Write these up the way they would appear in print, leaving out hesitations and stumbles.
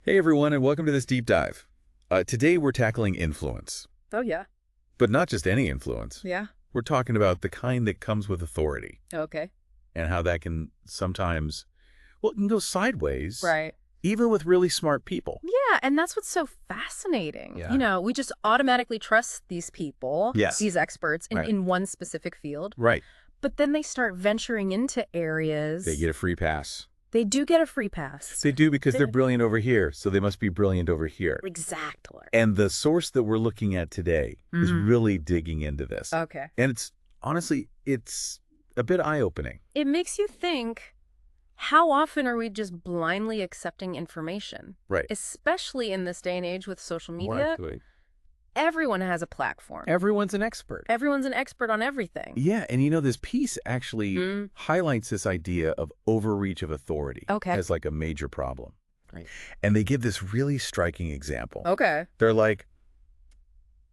Hey everyone, and welcome to this deep dive. Today we're tackling influence, Oh, yeah. but not just any influence. Yeah. We're talking about the kind that comes with authority Okay. and how that can sometimes, well, it can go sideways, Right. even with really smart people. Yeah, and that's what's so fascinating. Yeah. We just automatically trust these people, Yes. these experts in, Right. in one specific field, Right. but then they start venturing into areas. They get a free pass. They do get a free pass. They do because they're brilliant over here, so they must be brilliant over here. Exactly. And the source that we're looking at today is really digging into this. Okay. And honestly, it's a bit eye-opening. It makes you think, how often are we just blindly accepting information? Right. Especially in this day and age with social media. Exactly. Everyone has a platform. Everyone's an expert. Everyone's an expert on everything. Yeah, and this piece actually highlights this idea of overreach of authority as like a major problem. Right. And they give this really striking example. Okay. They're like,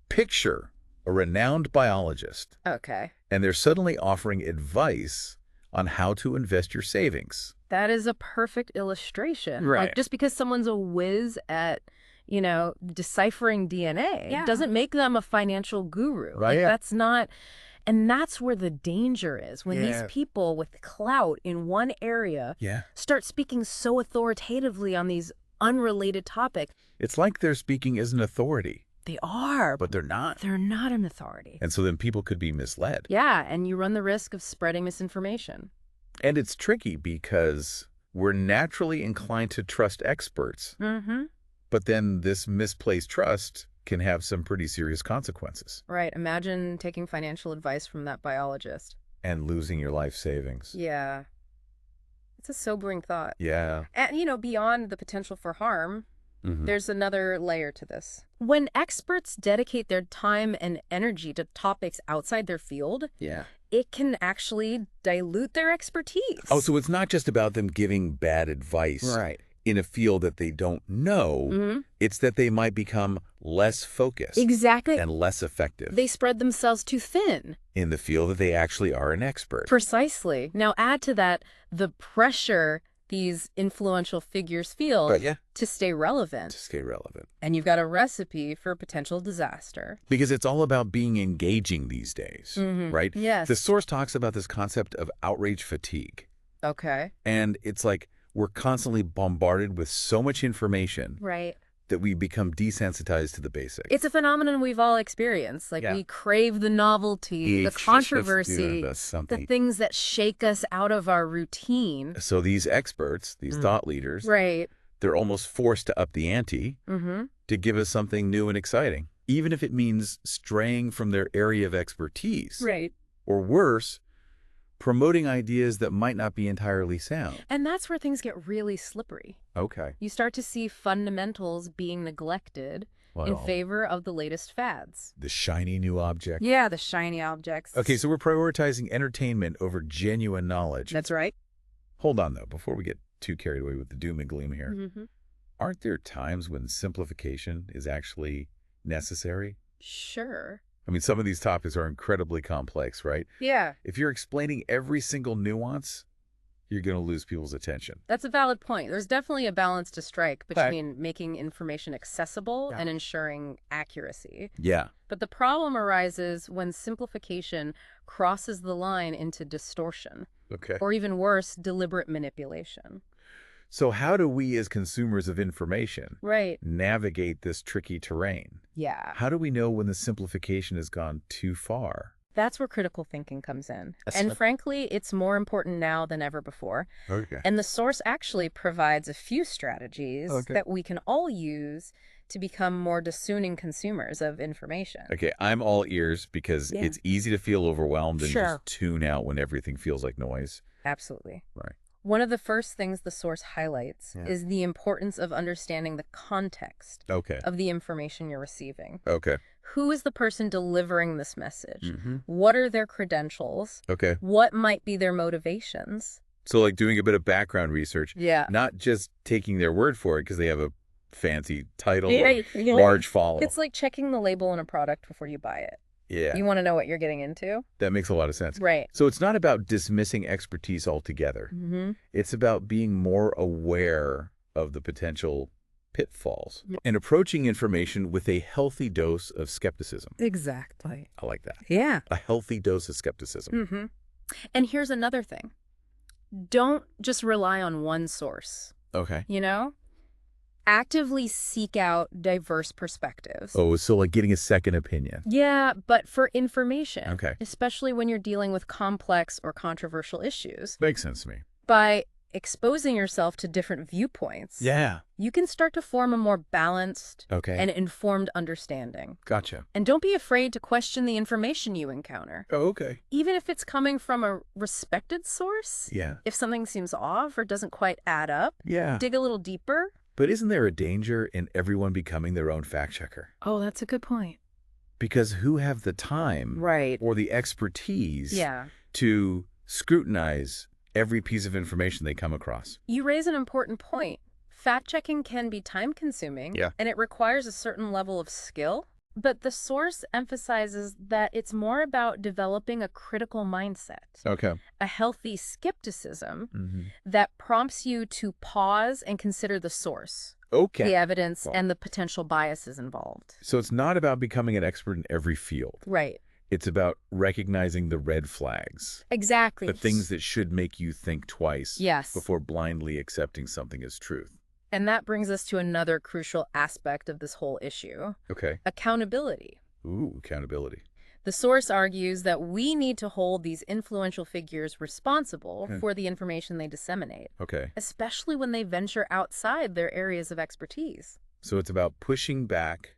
picture a renowned biologist, Okay. and they're suddenly offering advice on how to invest your savings. That is a perfect illustration. Right. Like, just because someone's a whiz at, deciphering DNA Yeah. doesn't make them a financial guru. Right, Like, yeah. that's not, and that's where the danger is. When these Yeah. people with clout in one area Yeah. start speaking so authoritatively on these unrelated topics. It's like they're speaking as an authority, They are, but they're not. they're not an authority. And so then people could be misled. Yeah, and you run the risk of spreading misinformation. And it's tricky because we're naturally inclined to trust experts. Mm-hmm. But then this misplaced trust can have some pretty serious consequences. Right. Imagine taking financial advice from that biologist. And losing your life savings. Yeah. It's a sobering thought. Yeah. And, beyond the potential for harm, Mhm. there's another layer to this. When experts dedicate their time and energy to topics outside their field, Yeah. it can actually dilute their expertise. Oh, so it's not just about them giving bad advice Right. in a field that they don't know. Mhm. It's that they might become less focused Exactly. and less effective They spread themselves too thin. in the field that they actually are an expert. Precisely. Now add to that the pressure these influential figures feel But yeah, to stay relevant. to stay relevant. And you've got a recipe for potential disaster. Because it's all about being engaging these days, Mhm. right? Yes. The source talks about this concept of outrage fatigue. Okay. And it's like we're constantly bombarded with so much information Right. that we become desensitized to the basics. It's a phenomenon we've all experienced. Like, Yeah. we crave the novelty, the It's just controversy, doing us the something. things that shake us out of our routine. So these experts, these thought leaders, Right. they're almost forced to up the ante Mm-hmm. to give us something new and exciting, even if it means straying from their area of expertise. Right. Or worse, promoting ideas that might not be entirely sound. And that's where things get really slippery. Okay. You start to see fundamentals being neglected in Well, favor of the latest fads. the shiny new object. Yeah, the shiny objects. Okay, so we're prioritizing entertainment over genuine knowledge. That's right. Hold on, though, before we get too carried away with the doom and gloom here. Mm-hmm. Aren't there times when simplification is actually necessary? Sure. I mean, some of these topics are incredibly complex, right? Yeah, If you're explaining every single nuance, you're going to lose people's attention. that's a valid point. There's definitely a balance to strike between making information accessible Yeah. and ensuring accuracy. Yeah. But the problem arises when simplification crosses the line into distortion, Okay. or even worse, deliberate manipulation. So how do we as consumers of information Right. navigate this tricky terrain? Yeah. How do we know when the simplification has gone too far? That's where critical thinking comes in. That's And what- frankly, it's more important now than ever before. Okay. And the source actually provides a few strategies Okay. that we can all use to become more discerning consumers of information. Okay, I'm all ears because Yeah. it's easy to feel overwhelmed and Sure. just tune out when everything feels like noise. Absolutely. Right. One of the first things the source highlights Yeah. is the importance of understanding the context Okay. of the information you're receiving. Okay. Who is the person delivering this message? Mm-hmm. What are their credentials? Okay. What might be their motivations? So like doing a bit of background research, Yeah. not just taking their word for it because they have a fancy title Yeah, or yeah. large follow. It's like checking the label on a product before you buy it. Yeah, You want to know what you're getting into? that makes a lot of sense. Right. So it's not about dismissing expertise altogether. Mm-hmm. It's about being more aware of the potential pitfalls, and approaching information with a healthy dose of skepticism. Exactly. I like that. Yeah. A healthy dose of skepticism. Mm-hmm. And here's another thing. Don't just rely on one source. Okay. You know? Actively seek out diverse perspectives. Oh, so like getting a second opinion. Yeah, but for information. Okay. Especially when you're dealing with complex or controversial issues. Makes sense to me. By exposing yourself to different viewpoints, Yeah. you can start to form a more balanced Okay. and informed understanding. Gotcha. And don't be afraid to question the information you encounter. Oh, okay. Even if it's coming from a respected source. Yeah. If something seems off or doesn't quite add up, Yeah. dig a little deeper. But isn't there a danger in everyone becoming their own fact checker? Oh, that's a good point. Because who have the time Right. or the expertise Yeah. to scrutinize every piece of information they come across? You raise an important point. Fact-checking can be time-consuming, Yeah. and it requires a certain level of skill. But the source emphasizes that it's more about developing a critical mindset, Okay. a healthy skepticism Mm-hmm. that prompts you to pause and consider the source, Okay. the evidence, Well, and the potential biases involved. so it's not about becoming an expert in every field. Right. It's about recognizing the red flags, Exactly. the things that should make you think twice Yes. before blindly accepting something as truth. And that brings us to another crucial aspect of this whole issue, Okay. accountability. Ooh, accountability. The source argues that we need to hold these influential figures responsible for the information they disseminate, Okay. especially when they venture outside their areas of expertise. So it's about pushing back,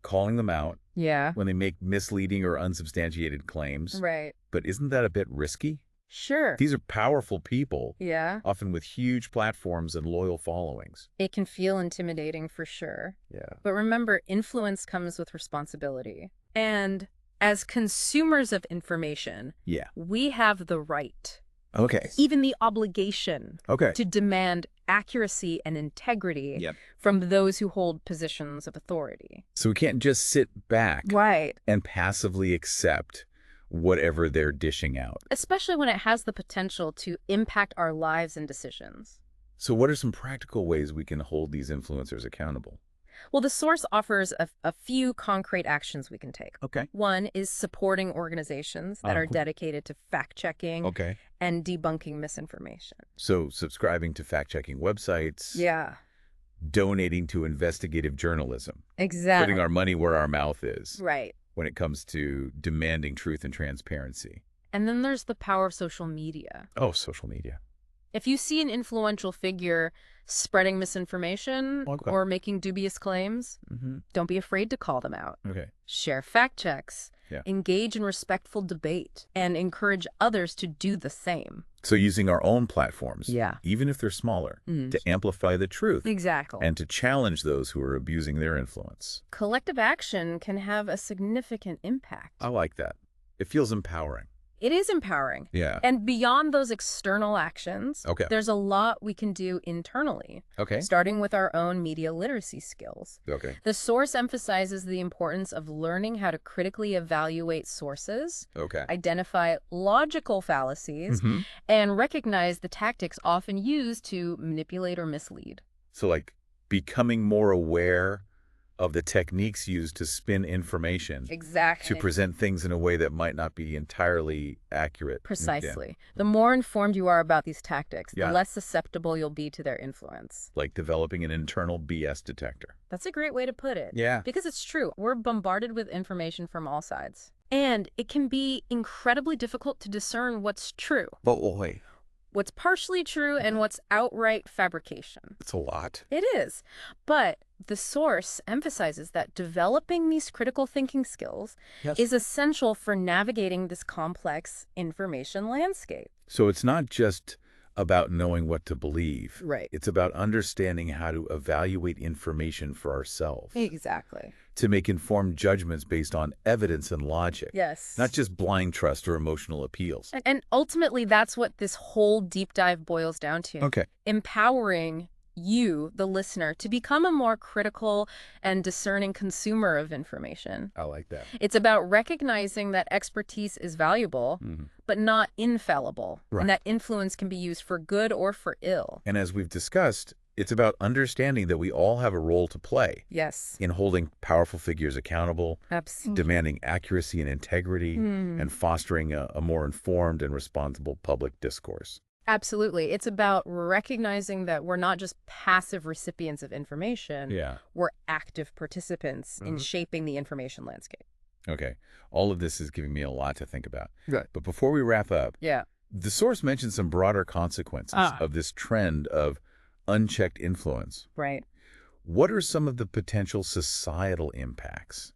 calling them out Yeah. when they make misleading or unsubstantiated claims. Right. But isn't that a bit risky? Sure. These are powerful people, Yeah. often with huge platforms and loyal followings. It can feel intimidating for sure. Yeah. But remember, influence comes with responsibility. And as consumers of information, Yeah. we have the right, Okay. even the obligation, Okay. to demand accuracy and integrity Yep. from those who hold positions of authority. So we can't just sit back Right. and passively accept whatever they're dishing out. Especially when it has the potential to impact our lives and decisions. So what are some practical ways we can hold these influencers accountable? Well, the source offers a few concrete actions we can take. Okay. One is supporting organizations that are cool. dedicated to fact-checking Okay. and debunking misinformation. So subscribing to fact-checking websites, Yeah, donating to investigative journalism, exactly. putting our money where our mouth is Right. when it comes to demanding truth and transparency. And then there's the power of social media. Oh, social media. If you see an influential figure spreading misinformation Okay. or making dubious claims, Mm-hmm. don't be afraid to call them out. Okay. Share fact checks, Yeah. engage in respectful debate, and encourage others to do the same. So using our own platforms, Yeah. even if they're smaller, Mm. to amplify the truth Exactly. and to challenge those who are abusing their influence. Collective action can have a significant impact. I like that. It feels empowering. It is empowering. Yeah. And beyond those external actions, Okay. there's a lot we can do internally, Okay. starting with our own media literacy skills. Okay. The source emphasizes the importance of learning how to critically evaluate sources, Okay. identify logical fallacies, Mhm. and recognize the tactics often used to manipulate or mislead. So like becoming more aware of the techniques used to spin information, Exactly. to present things in a way that might not be entirely accurate. Precisely. The more informed you are about these tactics, Yeah. the less susceptible you'll be to their influence. Like developing an internal BS detector. That's a great way to put it. Yeah. Because it's true. We're bombarded with information from all sides. And it can be incredibly difficult to discern what's true, But wait, what's partially true, and what's outright fabrication. it's a lot. It is. But the source emphasizes that developing these critical thinking skills is essential for navigating this complex information landscape. So it's not just about knowing what to believe. Right. It's about understanding how to evaluate information for ourselves, Exactly. to make informed judgments based on evidence and logic, Yes. not just blind trust or emotional appeals. And ultimately, that's what this whole deep dive boils down to. Okay. Empowering you, the listener, to become a more critical and discerning consumer of information. I like that. It's about recognizing that expertise is valuable, but not infallible, Right. and that influence can be used for good or for ill. And as we've discussed, It's about understanding that we all have a role to play Yes. in holding powerful figures accountable, Absolutely. demanding accuracy and integrity, and fostering a more informed and responsible public discourse. Absolutely. It's about recognizing that we're not just passive recipients of information. Yeah. We're active participants in shaping the information landscape. Okay. All of this is giving me a lot to think about. Good. But before we wrap up, Yeah. the source mentions some broader consequences of this trend of unchecked influence. Right. What are some of the potential societal impacts?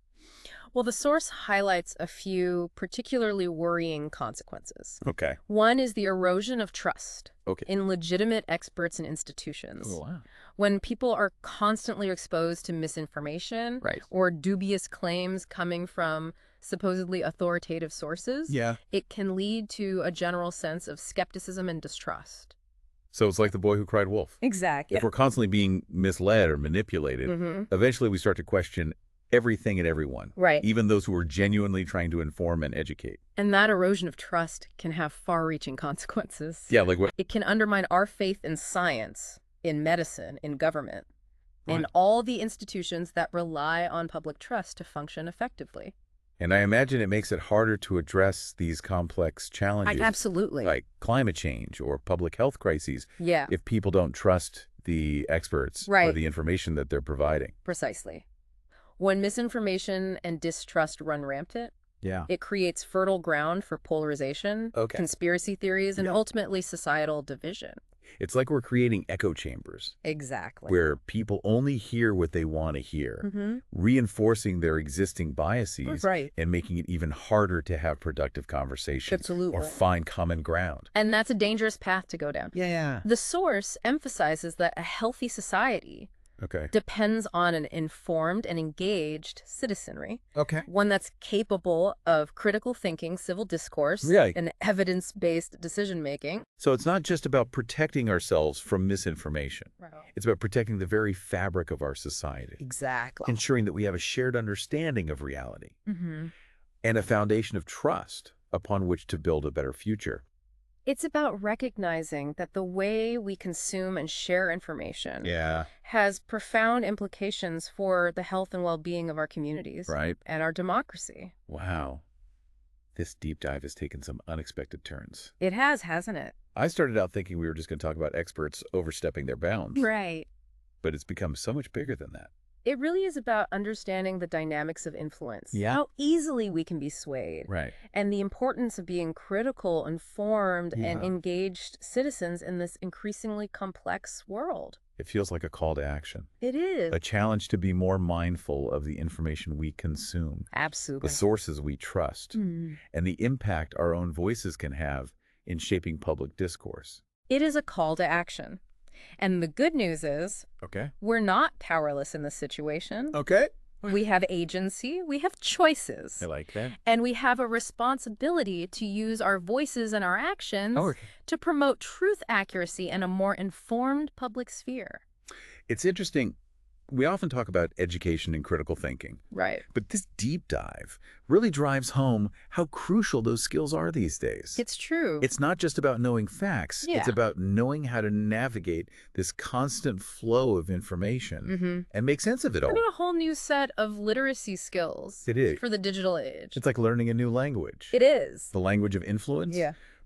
Well, the source highlights a few particularly worrying consequences. Okay. One is the erosion of trust Okay. in legitimate experts and institutions. Oh, wow. When people are constantly exposed to misinformation or dubious claims coming from supposedly authoritative sources, it can lead to a general sense of skepticism and distrust. So it's like the boy who cried wolf. Exactly. If we're constantly being misled or manipulated, eventually we start to question everything and everyone, even those who are genuinely trying to inform and educate. And that erosion of trust can have far-reaching consequences. Yeah, like what? It can undermine our faith in science, in medicine, in government, and all the institutions that rely on public trust to function effectively. And I imagine it makes it harder to address these complex challenges. Absolutely. Like climate change or public health crises. Yeah. If people don't trust the experts or the information that they're providing. Precisely. When misinformation and distrust run rampant, it creates fertile ground for polarization, conspiracy theories, and ultimately societal division. It's like we're creating echo chambers. Exactly. Where people only hear what they want to hear, reinforcing their existing biases and making it even harder to have productive conversations or find common ground. And that's a dangerous path to go down. Yeah. The source emphasizes that a healthy society depends on an informed and engaged citizenry. One that's capable of critical thinking, civil discourse, and evidence-based decision-making. So it's not just about protecting ourselves from misinformation. It's about protecting the very fabric of our society. Exactly. Ensuring that we have a shared understanding of reality and a foundation of trust upon which to build a better future. It's about recognizing that the way we consume and share information has profound implications for the health and well-being of our communities and our democracy. Wow. This deep dive has taken some unexpected turns. It has, hasn't it? I started out thinking we were just going to talk about experts overstepping their bounds. Right. But it's become so much bigger than that. It really is about understanding the dynamics of influence, how easily we can be swayed, and the importance of being critical, informed, and engaged citizens in this increasingly complex world. It feels like a call to action. It is. A challenge to be more mindful of the information we consume. Absolutely. The sources we trust, and the impact our own voices can have in shaping public discourse. It is a call to action. And the good news is, we're not powerless in this situation. We have agency, we have choices. I like that. And we have a responsibility to use our voices and our actions to promote truth accuracy and a more informed public sphere. It's interesting. We often talk about education and critical thinking. But this deep dive really drives home how crucial those skills are these days. It's true. It's not just about knowing facts. It's about knowing how to navigate this constant flow of information and make sense of it all. Learning a whole new set of literacy skills for the digital age. It's like learning a new language. It is. The language of influence,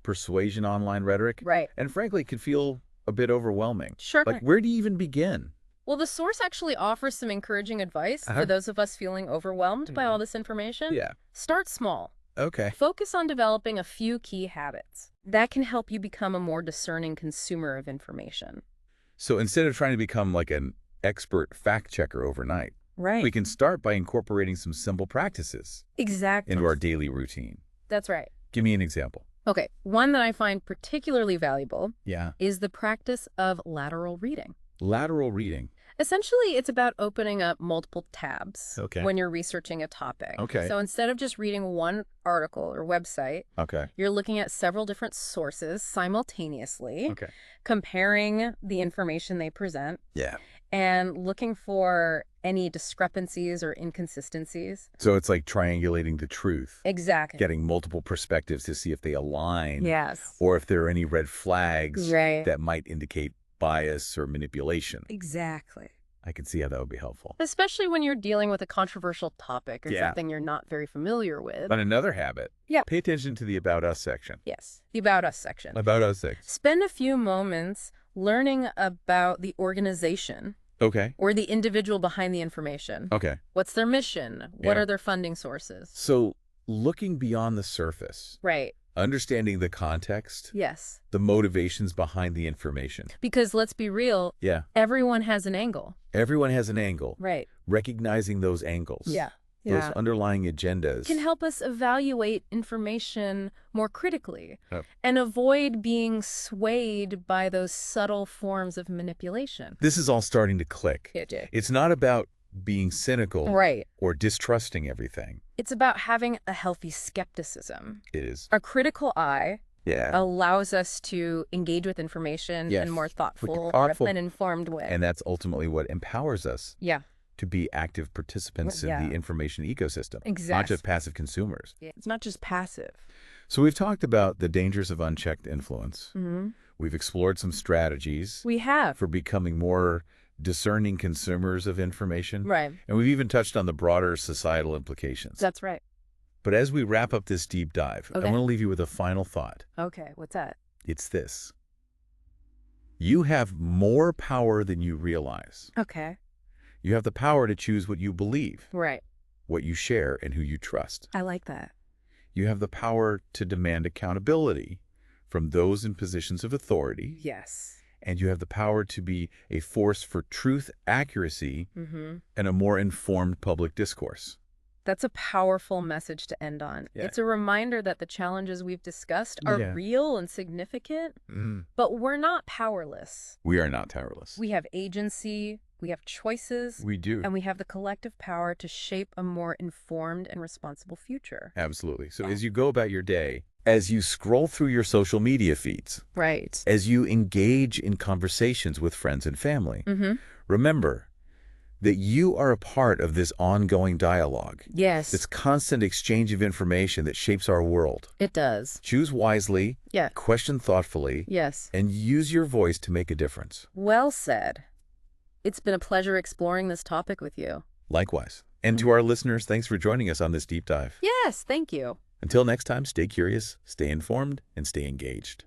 persuasion, online rhetoric. And frankly, it can feel a bit overwhelming. Like, where do you even begin? Well, the source actually offers some encouraging advice for those of us feeling overwhelmed by all this information. Start small. Focus on developing a few key habits. That can help you become a more discerning consumer of information. So instead of trying to become like an expert fact checker overnight, we can start by incorporating some simple practices into our daily routine. That's right. Give me an example. Okay, one that I find particularly valuable is the practice of lateral reading. Lateral reading. Essentially, it's about opening up multiple tabs when you're researching a topic. So instead of just reading one article or website, you're looking at several different sources simultaneously, comparing the information they present, and looking for any discrepancies or inconsistencies. So it's like triangulating the truth. Exactly. Getting multiple perspectives to see if they align. Yes. Or if there are any red flags that might indicate bias or manipulation. Exactly. I can see how that would be helpful. Especially when you're dealing with a controversial topic or something you're not very familiar with. But another habit, pay attention to the About Us section. Yes, the About Us section. About Us section. Spend a few moments learning about the organization. Okay. Or the individual behind the information. Okay. What's their mission? What are their funding sources? So looking beyond the surface. Right. Understanding the context. Yes. The motivations behind the information. Because let's be real. Yeah. Everyone has an angle. Everyone has an angle. Right. Recognizing those angles. Yeah. Those underlying agendas. Can help us evaluate information more critically and avoid being swayed by those subtle forms of manipulation. This is all starting to click. It's not about being cynical or distrusting everything. It's about having a healthy skepticism. It is. A critical eye allows us to engage with information in a more thoughtful and informed way. And that's ultimately what empowers us. Yeah. To be active participants in the information ecosystem. Exactly. Not just passive consumers. Yeah, it's not just passive. So we've talked about the dangers of unchecked influence. Mm-hmm. We've explored some strategies. We have. For becoming more discerning consumers of information. Right. And we've even touched on the broader societal implications. That's right. But as we wrap up this deep dive, I want to leave you with a final thought. Okay, what's that? It's this. You have more power than you realize. Okay. You have the power to choose what you believe. Right. What you share and who you trust. I like that. You have the power to demand accountability from those in positions of authority. Yes. And you have the power to be a force for truth, accuracy, and a more informed public discourse. That's a powerful message to end on. Yeah. It's a reminder that the challenges we've discussed are real and significant, but we're not powerless. We are not powerless. We have agency, we have choices. We do. And we have the collective power to shape a more informed and responsible future. Absolutely. So as you go about your day, as you scroll through your social media feeds, right, as you engage in conversations with friends and family, remember that you are a part of this ongoing dialogue. Yes. This constant exchange of information that shapes our world. It does. Choose wisely, question thoughtfully, and use your voice to make a difference. Well said. It's been a pleasure exploring this topic with you. Likewise. And to our listeners, thanks for joining us on this deep dive. Yes, thank you. Until next time, stay curious, stay informed, and stay engaged.